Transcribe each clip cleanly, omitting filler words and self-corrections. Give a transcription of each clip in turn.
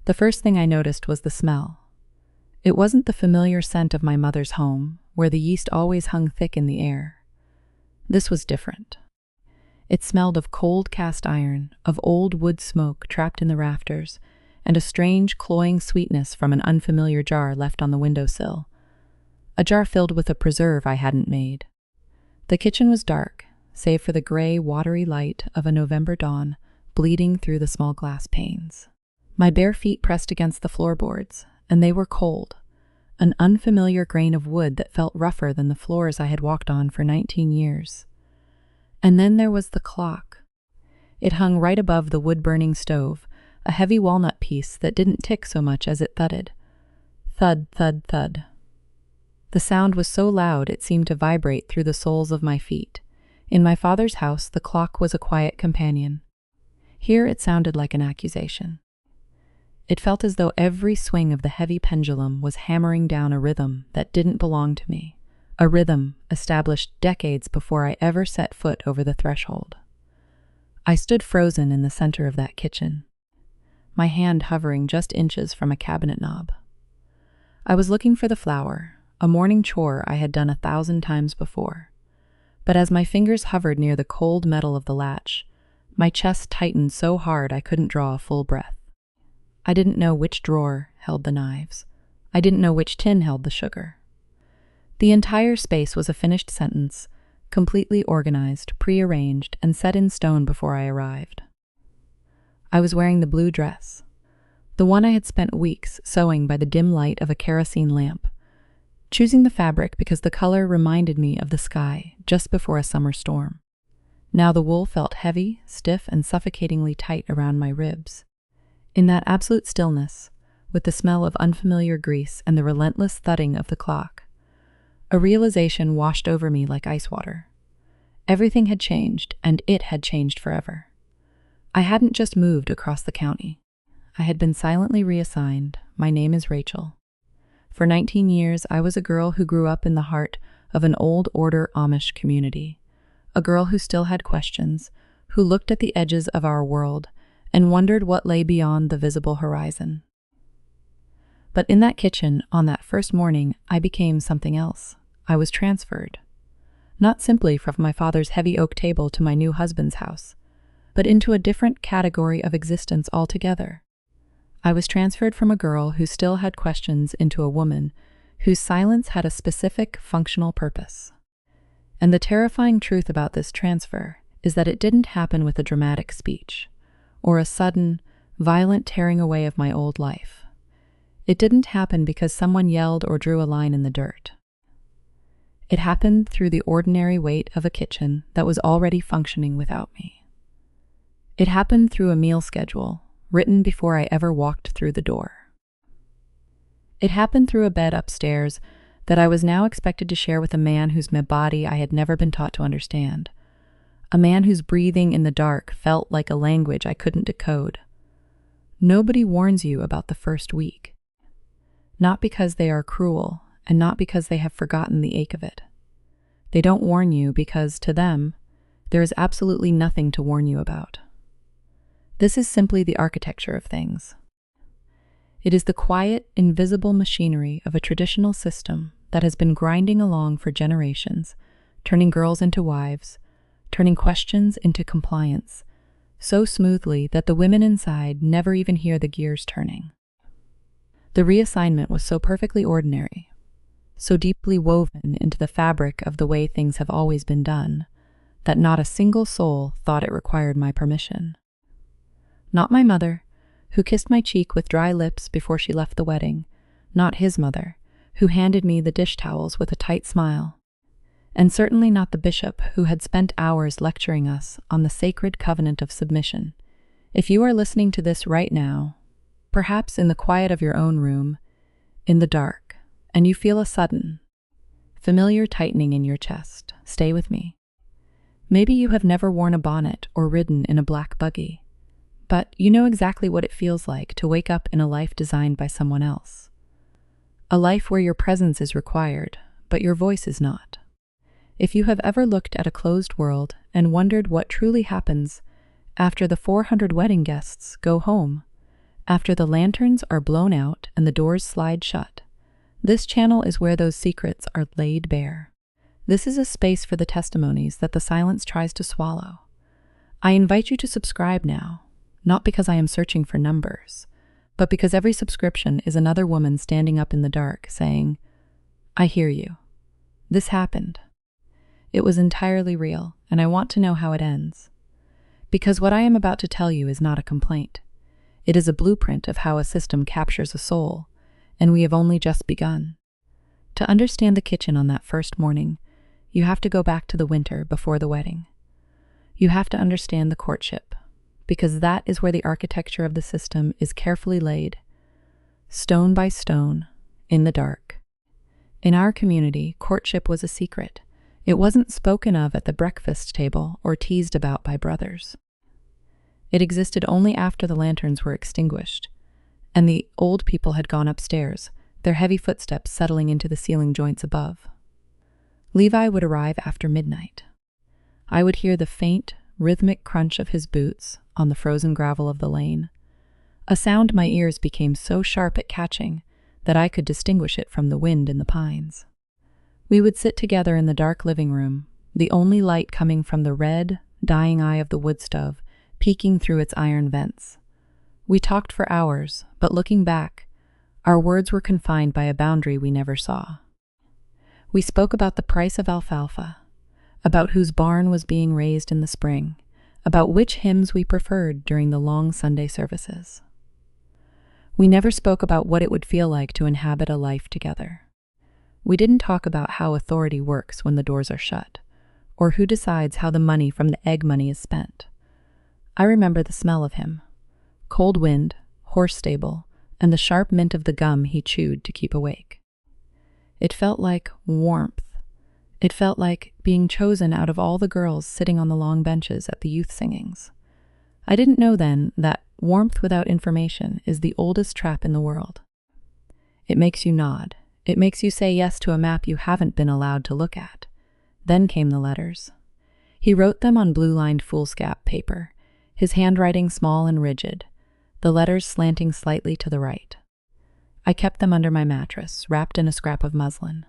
The first thing I noticed was the smell. It wasn't the familiar scent of my mother's home, where the yeast always hung thick in the air. This was different. It smelled of cold cast iron, of old wood smoke trapped in the rafters, and a strange, cloying sweetness from an unfamiliar jar left on the windowsill. A jar filled with a preserve I hadn't made. The kitchen was dark, save for the gray, watery light of a November dawn bleeding through the small glass panes. My bare feet pressed against the floorboards, and they were cold, an unfamiliar grain of wood that felt rougher than the floors I had walked on for 19 years. And then there was the clock. It hung right above the wood-burning stove, a heavy walnut piece that didn't tick so much as it thudded. Thud, thud, thud. The sound was so loud it seemed to vibrate through the soles of my feet. In my father's house, the clock was a quiet companion. Here it sounded like an accusation. It felt as though every swing of the heavy pendulum was hammering down a rhythm that didn't belong to me, a rhythm established decades before I ever set foot over the threshold. I stood frozen in the center of that kitchen, my hand hovering just inches from a cabinet knob. I was looking for the flour, a morning chore I had done 1,000 times before. But as my fingers hovered near the cold metal of the latch, my chest tightened so hard I couldn't draw a full breath. I didn't know which drawer held the knives. I didn't know which tin held the sugar. The entire space was a finished sentence, completely organized, prearranged, and set in stone before I arrived. I was wearing the blue dress, the one I had spent weeks sewing by the dim light of a kerosene lamp, choosing the fabric because the color reminded me of the sky just before a summer storm. Now the wool felt heavy, stiff, and suffocatingly tight around my ribs. In that absolute stillness, with the smell of unfamiliar grease and the relentless thudding of the clock, a realization washed over me like ice water. Everything had changed, and it had changed forever. I hadn't just moved across the county. I had been silently reassigned. My name is Rachel. For 19 years, I was a girl who grew up in the heart of an old order Amish community, a girl who still had questions, who looked at the edges of our world and wondered what lay beyond the visible horizon. But in that kitchen, on that first morning, I became something else. I was transferred. Not simply from my father's heavy oak table to my new husband's house, but into a different category of existence altogether. I was transferred from a girl who still had questions into a woman whose silence had a specific functional purpose. And the terrifying truth about this transfer is that it didn't happen with a dramatic speech, or a sudden, violent tearing away of my old life. It didn't happen because someone yelled or drew a line in the dirt. It happened through the ordinary weight of a kitchen that was already functioning without me. It happened through a meal schedule written before I ever walked through the door. It happened through a bed upstairs that I was now expected to share with a man whose body I had never been taught to understand, a man whose breathing in the dark felt like a language I couldn't decode. Nobody warns you about the first week, not because they are cruel and not because they have forgotten the ache of it. They don't warn you because, to them, there is absolutely nothing to warn you about. This is simply the architecture of things. It is the quiet, invisible machinery of a traditional system that has been grinding along for generations, turning girls into wives, turning questions into compliance, so smoothly that the women inside never even hear the gears turning. The reassignment was so perfectly ordinary, so deeply woven into the fabric of the way things have always been done, that not a single soul thought it required my permission. Not my mother, who kissed my cheek with dry lips before she left the wedding, not his mother, who handed me the dish towels with a tight smile, and certainly not the bishop who had spent hours lecturing us on the sacred covenant of submission. If you are listening to this right now, perhaps in the quiet of your own room, in the dark, and you feel a sudden, familiar tightening in your chest, stay with me. Maybe you have never worn a bonnet or ridden in a black buggy, but you know exactly what it feels like to wake up in a life designed by someone else. A life where your presence is required, but your voice is not. If you have ever looked at a closed world and wondered what truly happens after the 400 wedding guests go home, After the lanterns are blown out and the doors slide shut, this channel is where those secrets are laid bare. This is a space for the testimonies that the silence tries to swallow. I invite you to subscribe now, not because I am searching for numbers, but because every subscription is another woman standing up in the dark saying, "I hear you. This happened. It was entirely real, and I want to know how it ends." Because what I am about to tell you is not a complaint. It is a blueprint of how a system captures a soul, and we have only just begun. To understand the kitchen on that first morning, you have to go back to the winter before the wedding. You have to understand the courtship, because that is where the architecture of the system is carefully laid, stone by stone, in the dark. In our community, courtship was a secret. It wasn't spoken of at the breakfast table or teased about by brothers. It existed only after the lanterns were extinguished, and the old people had gone upstairs, their heavy footsteps settling into the ceiling joints above. Levi would arrive after midnight. I would hear the faint, rhythmic crunch of his boots on the frozen gravel of the lane, a sound my ears became so sharp at catching that I could distinguish it from the wind in the pines. We would sit together in the dark living room, the only light coming from the red, dying eye of the wood stove peeking through its iron vents. We talked for hours, but looking back, our words were confined by a boundary we never saw. We spoke about the price of alfalfa, about whose barn was being raised in the spring, about which hymns we preferred during the long Sunday services. We never spoke about what it would feel like to inhabit a life together. We didn't talk about how authority works when the doors are shut, or who decides how the money from the egg money is spent. I remember the smell of him, cold wind, horse stable, and the sharp mint of the gum he chewed to keep awake. It felt like warmth. It felt like being chosen out of all the girls sitting on the long benches at the youth singings. I didn't know then that warmth without information is the oldest trap in the world. It makes you nod. It makes you say yes to a map you haven't been allowed to look at. Then came the letters. He wrote them on blue-lined foolscap paper, his handwriting small and rigid, the letters slanting slightly to the right. I kept them under my mattress, wrapped in a scrap of muslin.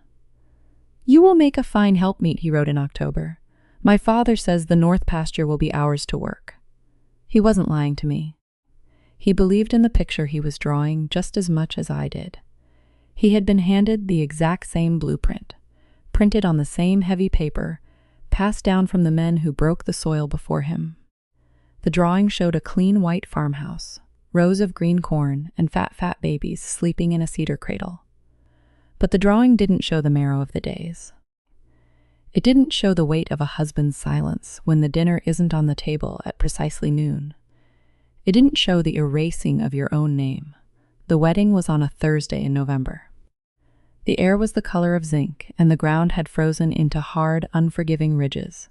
"You will make a fine helpmeet," he wrote in October. "My father says the north pasture will be ours to work." He wasn't lying to me. He believed in the picture he was drawing just as much as I did. He had been handed the exact same blueprint, printed on the same heavy paper, passed down from the men who broke the soil before him. The drawing showed a clean white farmhouse, rows of green corn, and fat babies sleeping in a cedar cradle. But the drawing didn't show the marrow of the days. It didn't show the weight of a husband's silence when the dinner isn't on the table at precisely noon. It didn't show the erasing of your own name. The wedding was on a Thursday in November. The air was the color of zinc, and the ground had frozen into hard, unforgiving ridges.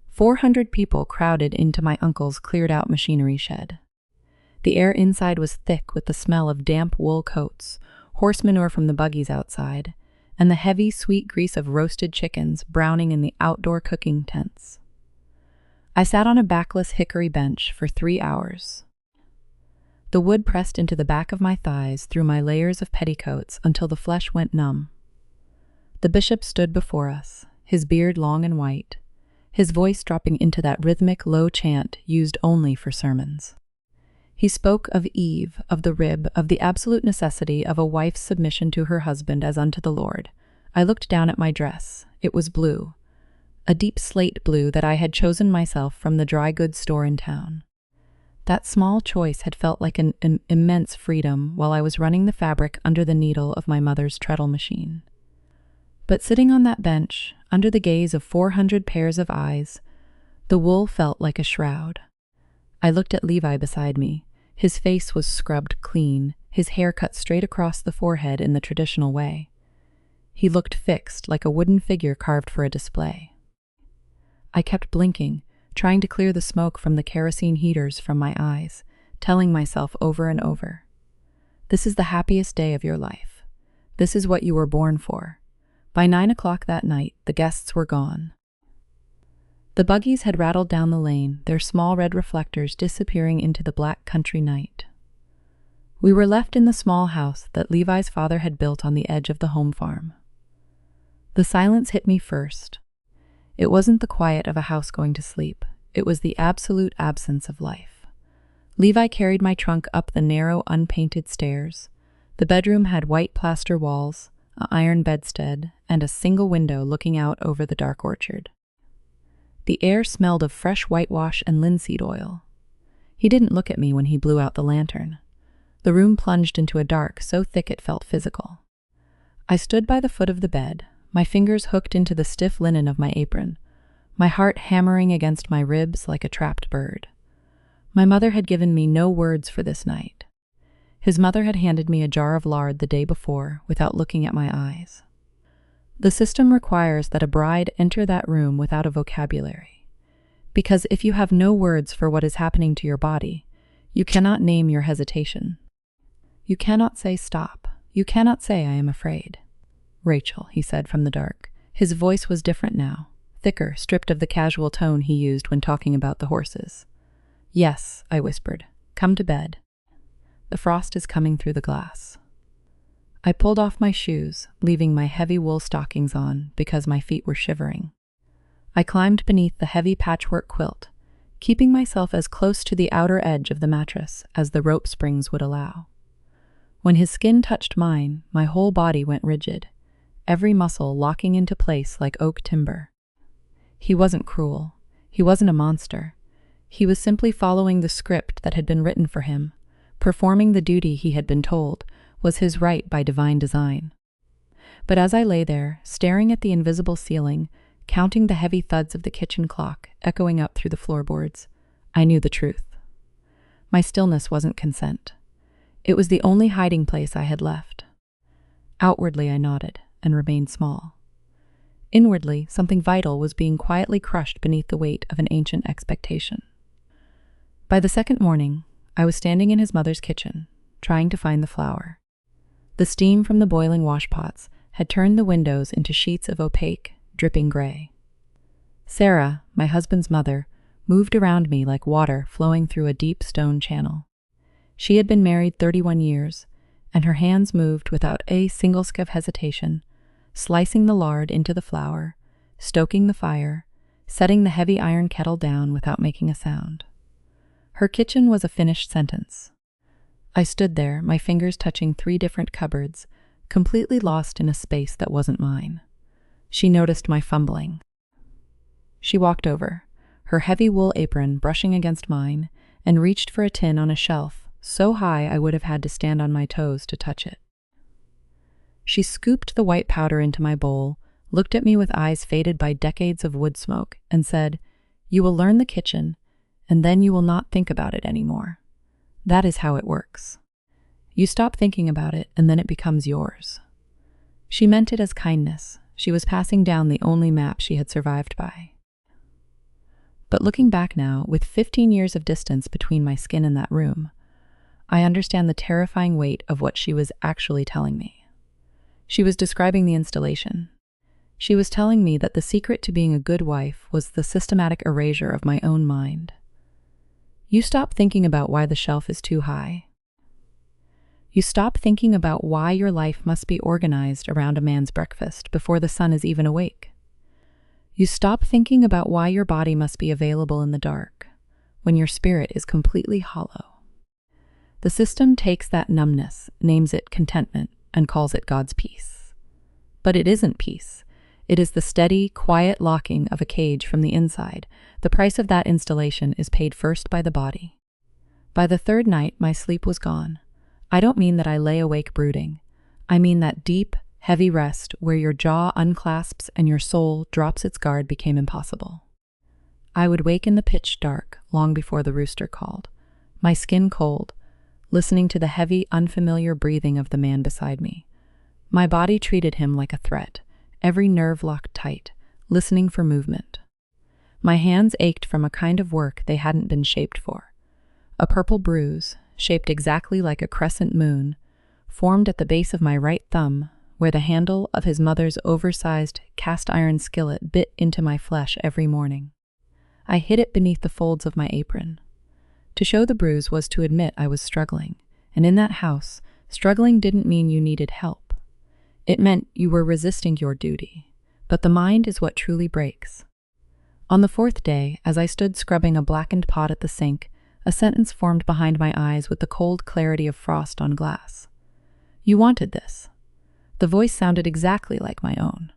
400 people crowded into my uncle's cleared-out machinery shed. The air inside was thick with the smell of damp wool coats, horse manure from the buggies outside, and the heavy, sweet grease of roasted chickens browning in the outdoor cooking tents. I sat on a backless hickory bench for 3 hours. The wood pressed into the back of my thighs through my layers of petticoats until the flesh went numb. The bishop stood before us, his beard long and white, his voice dropping into that rhythmic, low chant used only for sermons. He spoke of Eve, of the rib, of the absolute necessity of a wife's submission to her husband as unto the Lord. I looked down at my dress. It was blue, a deep slate blue that I had chosen myself from the dry goods store in town. That small choice had felt like an immense freedom while I was running the fabric under the needle of my mother's treadle machine. But sitting on that bench, under the gaze of 400 pairs of eyes, the wool felt like a shroud. I looked at Levi beside me. His face was scrubbed clean, his hair cut straight across the forehead in the traditional way. He looked fixed, like a wooden figure carved for a display. I kept blinking, trying to clear the smoke from the kerosene heaters from my eyes, telling myself over and over, "This is the happiest day of your life. This is what you were born for." By 9 o'clock that night, the guests were gone. The buggies had rattled down the lane, their small red reflectors disappearing into the black country night. We were left in the small house that Levi's father had built on the edge of the home farm. The silence hit me first. It wasn't the quiet of a house going to sleep. It was the absolute absence of life. Levi carried my trunk up the narrow, unpainted stairs. The bedroom had white plaster walls, an iron bedstead, and a single window looking out over the dark orchard. The air smelled of fresh whitewash and linseed oil. He didn't look at me when he blew out the lantern. The room plunged into a dark so thick it felt physical. I stood by the foot of the bed, my fingers hooked into the stiff linen of my apron, my heart hammering against my ribs like a trapped bird. My mother had given me no words for this night. His mother had handed me a jar of lard the day before without looking at my eyes. The system requires that a bride enter that room without a vocabulary. Because if you have no words for what is happening to your body, you cannot name your hesitation. You cannot say stop. You cannot say I am afraid. Rachel, he said from the dark. His voice was different now, thicker, stripped of the casual tone he used when talking about the horses. Yes, I whispered. Come to bed. The frost is coming through the glass. I pulled off my shoes, leaving my heavy wool stockings on because my feet were shivering. I climbed beneath the heavy patchwork quilt, keeping myself as close to the outer edge of the mattress as the rope springs would allow. When his skin touched mine, my whole body went rigid, every muscle locking into place like oak timber. He wasn't cruel. He wasn't a monster. He was simply following the script that had been written for him. Performing the duty he had been told was his right by divine design. But as I lay there, staring at the invisible ceiling, counting the heavy thuds of the kitchen clock echoing up through the floorboards, I knew the truth. My stillness wasn't consent. It was the only hiding place I had left. Outwardly, I nodded and remained small. Inwardly, something vital was being quietly crushed beneath the weight of an ancient expectation. By the second morning, I was standing in his mother's kitchen, trying to find the flour. The steam from the boiling washpots had turned the windows into sheets of opaque, dripping gray. Sarah, my husband's mother, moved around me like water flowing through a deep stone channel. She had been married 31 years, and her hands moved without a single sc of hesitation, slicing the lard into the flour, stoking the fire, setting the heavy iron kettle down without making a sound. Her kitchen was a finished sentence. I stood there, my fingers touching 3 different cupboards, completely lost in a space that wasn't mine. She noticed my fumbling. She walked over, her heavy wool apron brushing against mine, and reached for a tin on a shelf, so high I would have had to stand on my toes to touch it. She scooped the white powder into my bowl, looked at me with eyes faded by decades of wood smoke, and said, "You will learn the kitchen, and then you will not think about it anymore. That is how it works. You stop thinking about it, and then it becomes yours." She meant it as kindness. She was passing down the only map she had survived by. But looking back now, with 15 years of distance between my skin and that room, I understand the terrifying weight of what she was actually telling me. She was describing the installation. She was telling me that the secret to being a good wife was the systematic erasure of my own mind. You stop thinking about why the shelf is too high. You stop thinking about why your life must be organized around a man's breakfast before the sun is even awake. You stop thinking about why your body must be available in the dark, when your spirit is completely hollow. The system takes that numbness, names it contentment, and calls it God's peace. But it isn't peace. It is the steady, quiet locking of a cage from the inside. The price of that installation is paid first by the body. By the 3rd night, my sleep was gone. I don't mean that I lay awake brooding. I mean that deep, heavy rest where your jaw unclasps and your soul drops its guard became impossible. I would wake in the pitch dark long before the rooster called, my skin cold, listening to the heavy, unfamiliar breathing of the man beside me. My body treated him like a threat, every nerve locked tight, listening for movement. My hands ached from a kind of work they hadn't been shaped for. A purple bruise, shaped exactly like a crescent moon, formed at the base of my right thumb, where the handle of his mother's oversized cast-iron skillet bit into my flesh every morning. I hid it beneath the folds of my apron. To show the bruise was to admit I was struggling, And in that house, struggling didn't mean you needed help. It meant you were resisting your duty. But the mind is what truly breaks. On the fourth day, as I stood scrubbing a blackened pot at the sink, a sentence formed behind my eyes with the cold clarity of frost on glass. You wanted this. The voice sounded exactly like my own.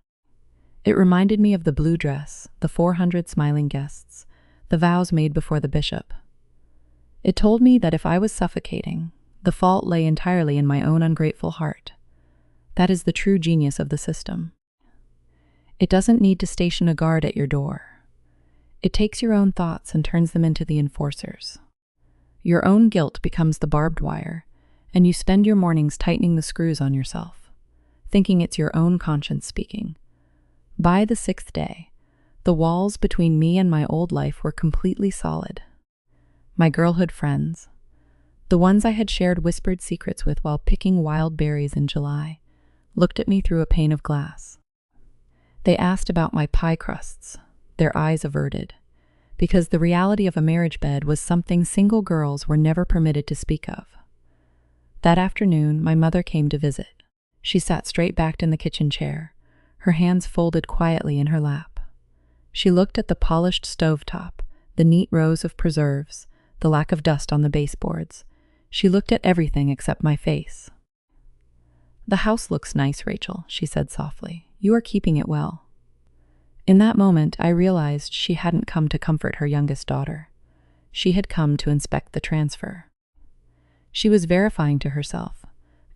It reminded me of the blue dress, the 400 smiling guests, the vows made before the bishop. It told me that if I was suffocating, the fault lay entirely in my own ungrateful heart. That is the true genius of the system. It doesn't need to station a guard at your door. It takes your own thoughts and turns them into the enforcers. Your own guilt becomes the barbed wire, and you spend your mornings tightening the screws on yourself, thinking it's your own conscience speaking. By the 6th day, the walls between me and my old life were completely solid. My girlhood friends, the ones I had shared whispered secrets with while picking wild berries in July, looked at me through a pane of glass. They asked about my pie crusts, their eyes averted, because the reality of a marriage bed was something single girls were never permitted to speak of. That afternoon, my mother came to visit. She sat straight-backed in the kitchen chair, her hands folded quietly in her lap. She looked at the polished stovetop, the neat rows of preserves, the lack of dust on the baseboards. She looked at everything except my face. "The house looks nice, Rachel," she said softly. "You are keeping it well." In that moment, I realized she hadn't come to comfort her youngest daughter. She had come to inspect the transfer. She was verifying to herself,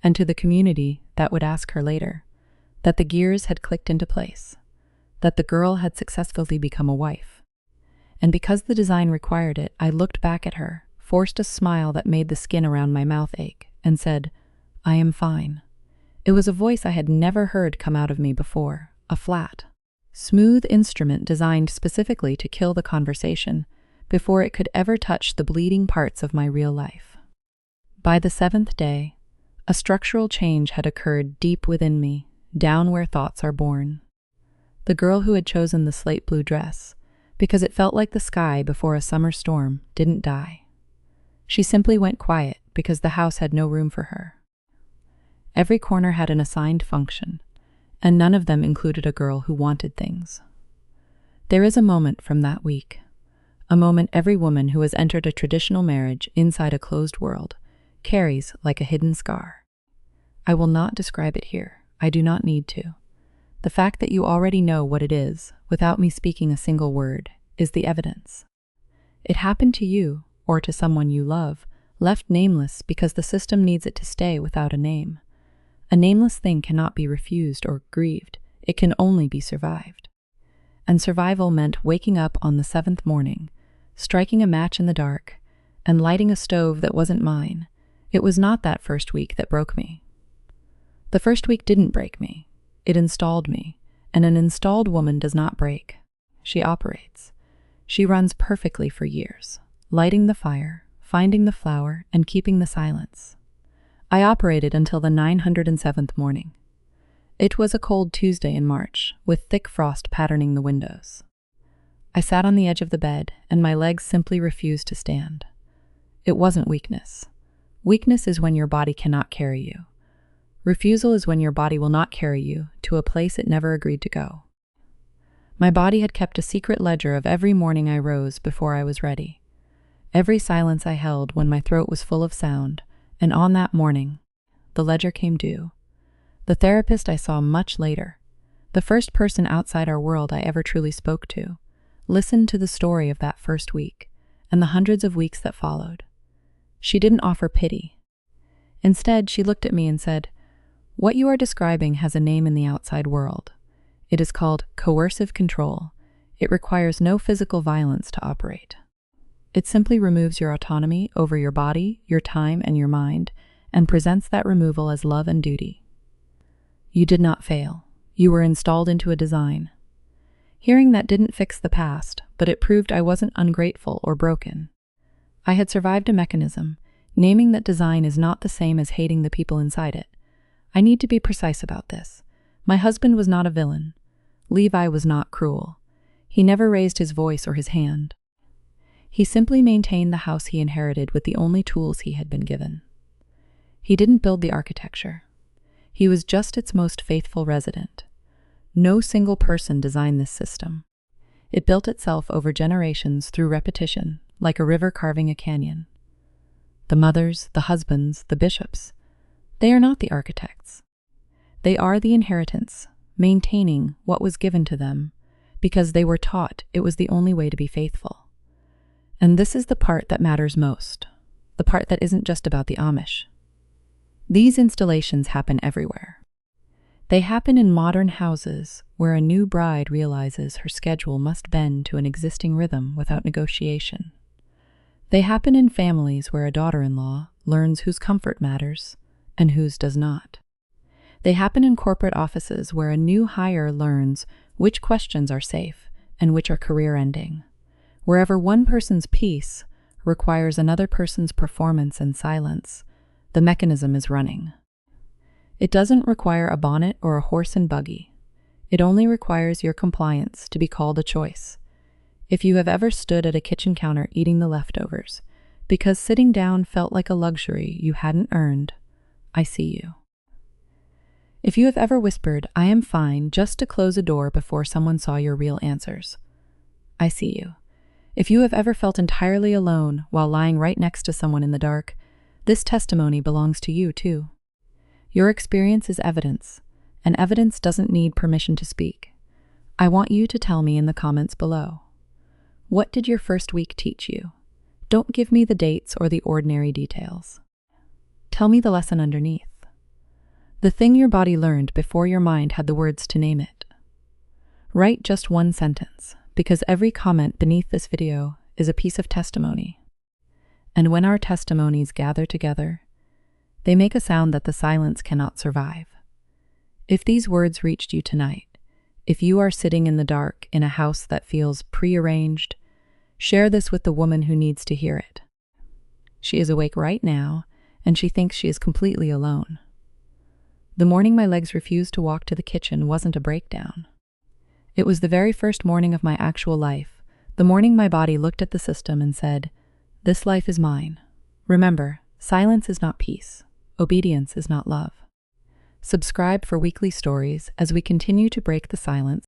and to the community that would ask her later, that the gears had clicked into place, that the girl had successfully become a wife. And because the design required it, I looked back at her, forced a smile that made the skin around my mouth ache, and said, "I am fine." It was a voice I had never heard come out of me before, a flat, smooth instrument designed specifically to kill the conversation before it could ever touch the bleeding parts of my real life. By the 7th day, a structural change had occurred deep within me, down where thoughts are born. The girl who had chosen the slate blue dress, because it felt like the sky before a summer storm, didn't die. She simply went quiet because the house had no room for her. Every corner had an assigned function, and none of them included a girl who wanted things. There is a moment from that week, a moment every woman who has entered a traditional marriage inside a closed world carries like a hidden scar. I will not describe it here. I do not need to. The fact that you already know what it is, without me speaking a single word, is the evidence. It happened to you, or to someone you love, left nameless because the system needs it to stay without a name. A nameless thing cannot be refused or grieved. It can only be survived. And survival meant waking up on the 7th morning, striking a match in the dark, and lighting a stove that wasn't mine. It was not that first week that broke me. The first week didn't break me. It installed me, and an installed woman does not break. She operates. She runs perfectly for years, lighting the fire, finding the flower, and keeping the silence. I operated until the 907th morning. It was a cold Tuesday in March, with thick frost patterning the windows. I sat on the edge of the bed, and my legs simply refused to stand. It wasn't weakness. Weakness is when your body cannot carry you. Refusal is when your body will not carry you to a place it never agreed to go. My body had kept a secret ledger of every morning I rose before I was ready, every silence I held when my throat was full of sound, and on that morning, the ledger came due. The therapist I saw much later, the first person outside our world I ever truly spoke to, listened to the story of that first week and the hundreds of weeks that followed. She didn't offer pity. Instead, she looked at me and said, "What you are describing has a name in the outside world. It is called coercive control. It requires no physical violence to operate. It simply removes your autonomy over your body, your time, and your mind, and presents that removal as love and duty. You did not fail. You were installed into a design." Hearing that didn't fix the past, but it proved I wasn't ungrateful or broken. I had survived a mechanism. Naming that design is not the same as hating the people inside it. I need to be precise about this. My husband was not a villain. Levi was not cruel. He never raised his voice or his hand. He simply maintained the house he inherited with the only tools he had been given. He didn't build the architecture. He was just its most faithful resident. No single person designed this system. It built itself over generations through repetition, like a river carving a canyon. The mothers, the husbands, the bishops, they are not the architects. They are the inheritance, maintaining what was given to them, because they were taught it was the only way to be faithful. And this is the part that matters most, the part that isn't just about the Amish. These installations happen everywhere. They happen in modern houses where a new bride realizes her schedule must bend to an existing rhythm without negotiation. They happen in families where a daughter-in-law learns whose comfort matters and whose does not. They happen in corporate offices where a new hire learns which questions are safe and which are career-ending. Wherever one person's peace requires another person's performance and silence, the mechanism is running. It doesn't require a bonnet or a horse and buggy. It only requires your compliance to be called a choice. If you have ever stood at a kitchen counter eating the leftovers because sitting down felt like a luxury you hadn't earned, I see you. If you have ever whispered, "I am fine," just to close a door before someone saw your real answers, I see you. If you have ever felt entirely alone while lying right next to someone in the dark, this testimony belongs to you too. Your experience is evidence, and evidence doesn't need permission to speak. I want you to tell me in the comments below. What did your first week teach you? Don't give me the dates or the ordinary details. Tell me the lesson underneath. The thing your body learned before your mind had the words to name it. Write just one sentence, because every comment beneath this video is a piece of testimony. And when our testimonies gather together, they make a sound that the silence cannot survive. If these words reached you tonight, if you are sitting in the dark in a house that feels prearranged, share this with the woman who needs to hear it. She is awake right now, and she thinks she is completely alone. The morning my legs refused to walk to the kitchen wasn't a breakdown. It was the very first morning of my actual life, the morning my body looked at the system and said, "This life is mine." Remember, silence is not peace. Obedience is not love. Subscribe for weekly stories as we continue to break the silence